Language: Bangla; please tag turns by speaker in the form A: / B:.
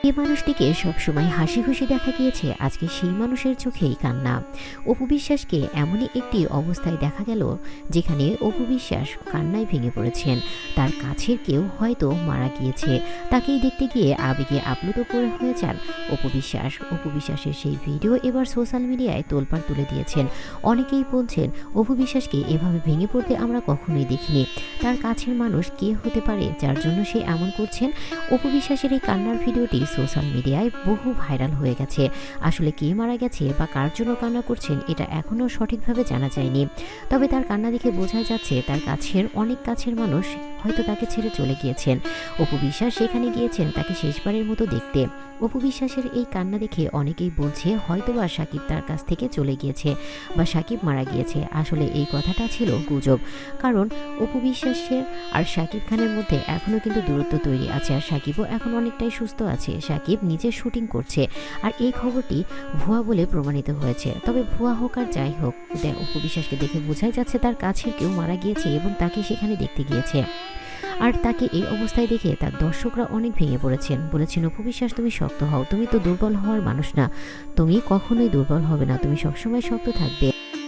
A: যে মানুষটিকে সবসময় হাসি খুশি দেখা গিয়েছে, আজকে সেই মানুষের চোখেই কান্না। অপু বিশ্বাসকে এমনই একটি অবস্থায় দেখা গেল যেখানে অপু বিশ্বাস কান্নায় ভেঙে পড়েছেন। তার কাছের কেউ হয়তো মারা গিয়েছে, তাকেই দেখতে গিয়ে আবেগে আপ্লুত হয়ে যান অপু বিশ্বাস। অপু বিশ্বাসের সেই ভিডিও এবার সোশ্যাল মিডিয়ায় তোলপাড় তুলে দিয়েছেন। অনেকেই বলছেন অপু বিশ্বাসকে এভাবে ভেঙে পড়তে আমরা কখনোই দেখিনি। তার কাছের মানুষ কে হতে পারে যার জন্য সে এমন করছেন? অপু বিশ্বাসের এই কান্নার ভিডিওটি সোশ্যাল মিডিয়ায় বহু ভাইরাল হয়ে গেছে। আসলে কে মারা গেছে বা কার জন্য কান্না করছেন এটা এখনও সঠিকভাবে জানা যায়নি। তবে তার কান্না দেখে বোঝা যাচ্ছে তার অনেক কাছের মানুষ হয়তো তাকে ছেড়ে চলে গিয়েছেন। অপু বিশ্বাস সেখানে গিয়েছেন তাকে শেষবারের মতো দেখতে। অপু বিশ্বাসের এই কান্না দেখে অনেকেই বলছে হয়তোবা সাকিব তার কাছ থেকে চলে গিয়েছে বা সাকিব মারা গিয়েছে। আসলে এই কথাটা ছিল গুজব, কারণ অপু বিশ্বাসের আর সাকিব খানের মধ্যে এখনও কিন্তু দূরত্ব তৈরি আছে। আর সাকিবও এখন অনেকটাই সুস্থ আছে, সাকিব নিজে শুটিং করছে। আর এই খবরটি ভুয়া বলে প্রমাণিত হয়েছে। তবে ভুয়া হোক আর যাই হোক, অপু বিশ্বাসকে দেখে বোঝাই যাচ্ছে তার কাছের কেউ মারা গিয়েছে এবং তাকে সেখানে দেখতে গিয়েছে। আর তাকে এই অবস্থায় দেখে তার দর্শকরা অনেক ভেঙে পড়েছেন, বলেছেন অপু বিশ্বাস তুমি শক্ত হও, তুমি তো দুর্বল হওয়ার মানুষ না, তুমি কখনোই দুর্বল হবে না, তুমি সবসময় শক্ত থাকবে।